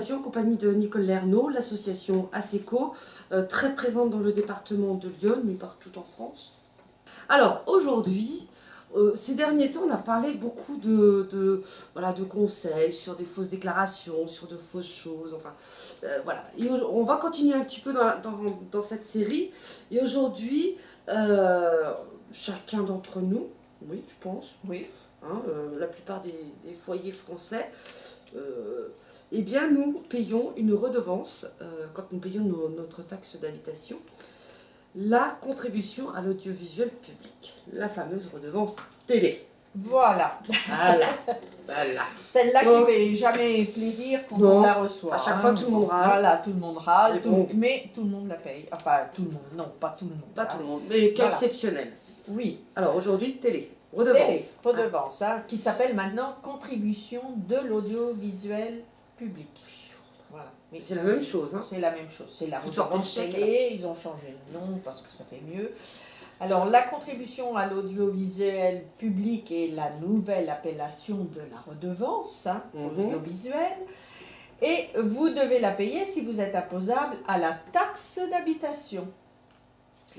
information en compagnie de Nicole Lernaud, l'association ASECO, très présente dans le département de Lyon, mais partout en France. Alors aujourd'hui, ces derniers temps, on a parlé beaucoup voilà, de conseils sur des fausses déclarations, sur de fausses choses, enfin voilà. Et on va continuer un petit peu dans cette série. Et aujourd'hui, chacun d'entre nous, oui, je pense, Oui. hein, la plupart des foyers français, eh bien nous payons une redevance, quand nous payons notre taxe d'habitation, la contribution à l'audiovisuel public, la fameuse redevance télé. Voilà. Voilà, voilà. Celle-là Donc, qui fait jamais plaisir quand non, on la reçoit. à chaque fois, tout le monde râle. Voilà, tout le monde râle, Mais bon. mais tout le monde la paye. Enfin, tout le monde, non, pas tout le monde. Pas tout le monde, mais Voilà. exceptionnel. Oui. Alors aujourd'hui, télé, redevance. Télé, redevance, hein, qui s'appelle maintenant contribution de l'audiovisuel public. Voilà. Oui, C'est la même chose, hein. C'est la même chose. C'est la Vous sortez redevance le chèque, télé, ils ont changé le nom parce que ça fait mieux. Alors, la contribution à l'audiovisuel public est la nouvelle appellation de la redevance audiovisuelle. Et vous devez la payer si vous êtes imposable à la taxe d'habitation.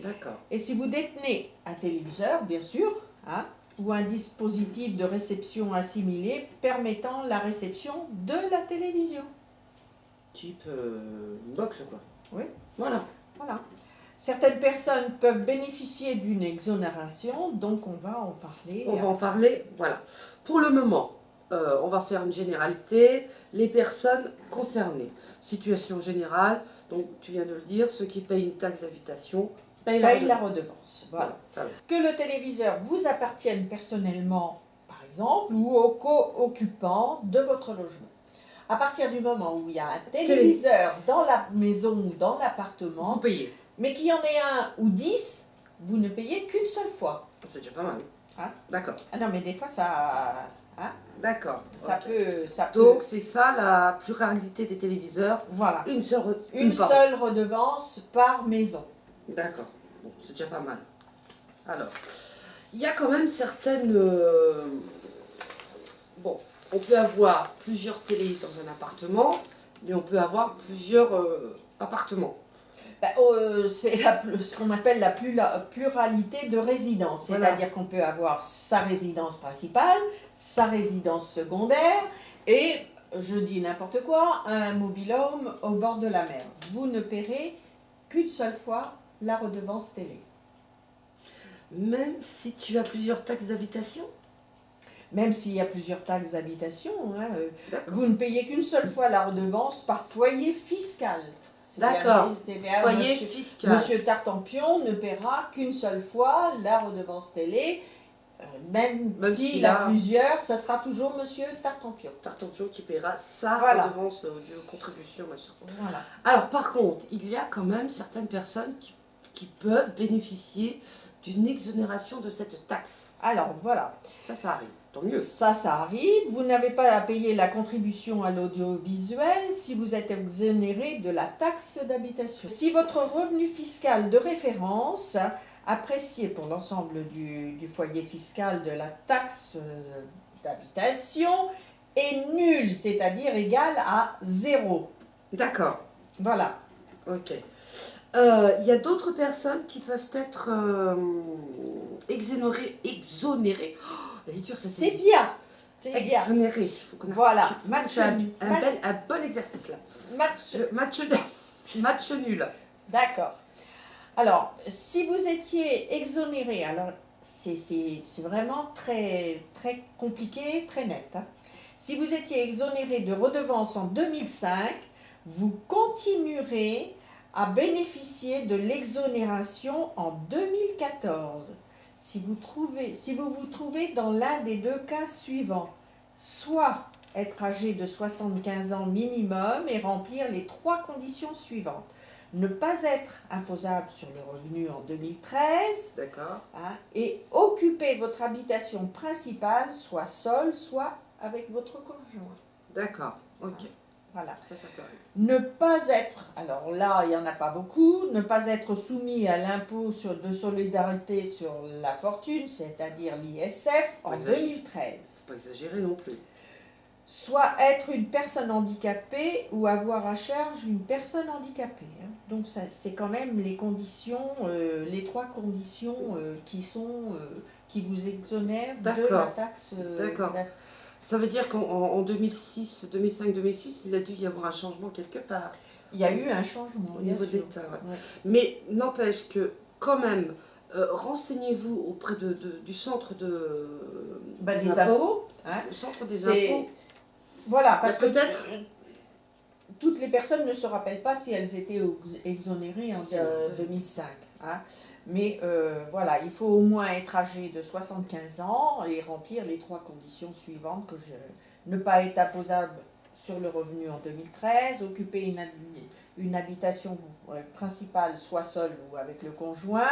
D'accord. Et si vous détenez un téléviseur, bien sûr, hein, ou un dispositif de réception assimilé permettant la réception de la télévision. Type box, quoi. Oui. Voilà. Voilà. Certaines personnes peuvent bénéficier d'une exonération, donc on va en parler. On va en parler, voilà. Pour le moment, on va faire une généralité. Les personnes concernées. Situation générale, donc tu viens de le dire, ceux qui payent une taxe d'habitation payent la redevance. Voilà. Voilà. Que le téléviseur vous appartienne personnellement, par exemple, ou au co-occupant de votre logement. À partir du moment où il y a un téléviseur dans la maison ou dans l'appartement, vous payez. Mais qu'il y en ait un ou 10, vous ne payez qu'une seule fois. C'est déjà pas mal. Hein? D'accord. Ah non, mais des fois, ça... Hein? D'accord. Ça okay. peut... Donc, c'est ça la pluralité des téléviseurs. Voilà. Une seule redevance par maison. D'accord. Bon, c'est déjà pas mal. Alors, il y a quand même certaines... Bon, on peut avoir plusieurs télés dans un appartement, mais on peut avoir plusieurs appartements. C'est ce qu'on appelle la pluralité de résidence. C'est-à-dire qu'on peut avoir sa résidence principale, sa résidence secondaire et, je dis n'importe quoi, un mobil-home au bord de la mer. Vous ne paierez qu'une seule fois la redevance télé. Même si tu as plusieurs taxes d'habitation? Même s'il y a plusieurs taxes d'habitation, hein, vous ne payez qu'une seule fois la redevance par foyer fiscal. D'accord, foyer fiscal. Monsieur Tartampion ne paiera qu'une seule fois la redevance télé, même s'il a plusieurs, ça sera toujours Monsieur Tartampion. Tartampion qui paiera sa redevance de contribution, machin. Voilà. Alors par contre, il y a quand même certaines personnes qui peuvent bénéficier d'une exonération de cette taxe. Alors voilà. Ça arrive. Tant mieux. Ça arrive. Vous n'avez pas à payer la contribution à l'audiovisuel si vous êtes exonéré de la taxe d'habitation. Si votre revenu fiscal de référence, apprécié pour l'ensemble du foyer fiscal de la taxe d'habitation, est nul, c'est-à-dire égal à 0. D'accord. Voilà. Ok. Il y a d'autres personnes qui peuvent être exonérées. C'est bien. Exonéré. Voilà. Un bon exercice là. Match nul. D'accord. Alors, si vous étiez exonéré, alors c'est vraiment très, très compliqué, très net. Hein. Si vous étiez exonéré de redevance en 2005, vous continuerez à bénéficier de l'exonération en 2014. Si vous vous trouvez dans l'un des deux cas suivants, soit être âgé de 75 ans minimum et remplir les 3 conditions suivantes. Ne pas être imposable sur le revenu en 2013, hein, et occuper votre habitation principale, soit seule, soit avec votre conjoint. D'accord, ok. Voilà. Ça peut arriver. Ne pas être, alors là, il n'y en a pas beaucoup, ne pas être soumis à l'impôt de solidarité sur la fortune, c'est-à-dire l'ISF, en 2013. C'est pas exagéré non plus. soit être une personne handicapée ou avoir à charge une personne handicapée. Hein. Donc c'est quand même les conditions, les trois conditions qui vous exonèrent de la D'accord. taxe. D'accord. Ça veut dire qu'en 2006, 2005, 2006, il a dû y avoir un changement quelque part. Il y a eu un changement Au niveau de sûr. l'État. Ouais. Ouais. Mais n'empêche que quand même, renseignez-vous auprès du centre des impôts. Hein. Le centre des impôts. Voilà, parce que peut-être toutes les personnes ne se rappellent pas si elles étaient exonérées en 2005. Hein. Mais voilà, il faut au moins être âgé de 75 ans et remplir les trois conditions suivantes ne pas être imposable sur le revenu en 2013, occuper une habitation principale, soit seule ou avec le conjoint,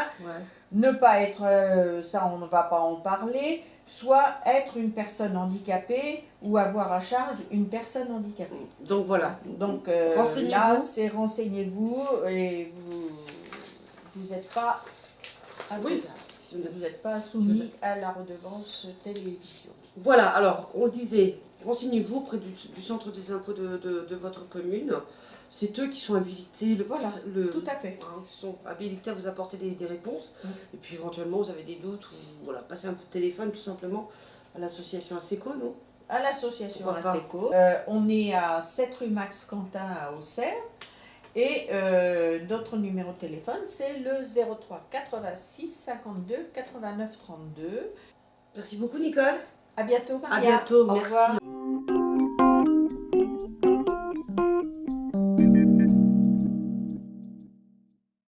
ne pas être, ça on ne va pas en parler, soit être une personne handicapée ou avoir à charge une personne handicapée. Donc voilà. Donc renseignez-vous. là, c'est renseignez-vous et vous n'êtes pas imposable. Oui. Vous n'êtes pas soumis à la redevance télévision. Voilà, alors on le disait, renseignez-vous auprès du centre des impôts de votre commune. C'est eux qui sont habilités, tout à fait. Hein, qui sont habilités à vous apporter des réponses. Et puis éventuellement, vous avez des doutes, ou voilà, passez un coup de téléphone tout simplement à l'association ASECO, non? À l'association ASECO. On est à 7 rue Max Quentin à Auxerre. Et notre numéro de téléphone, c'est le 03 86 52 89 32. Merci beaucoup, Nicole. À bientôt, Maria. À bientôt, Au merci. revoir.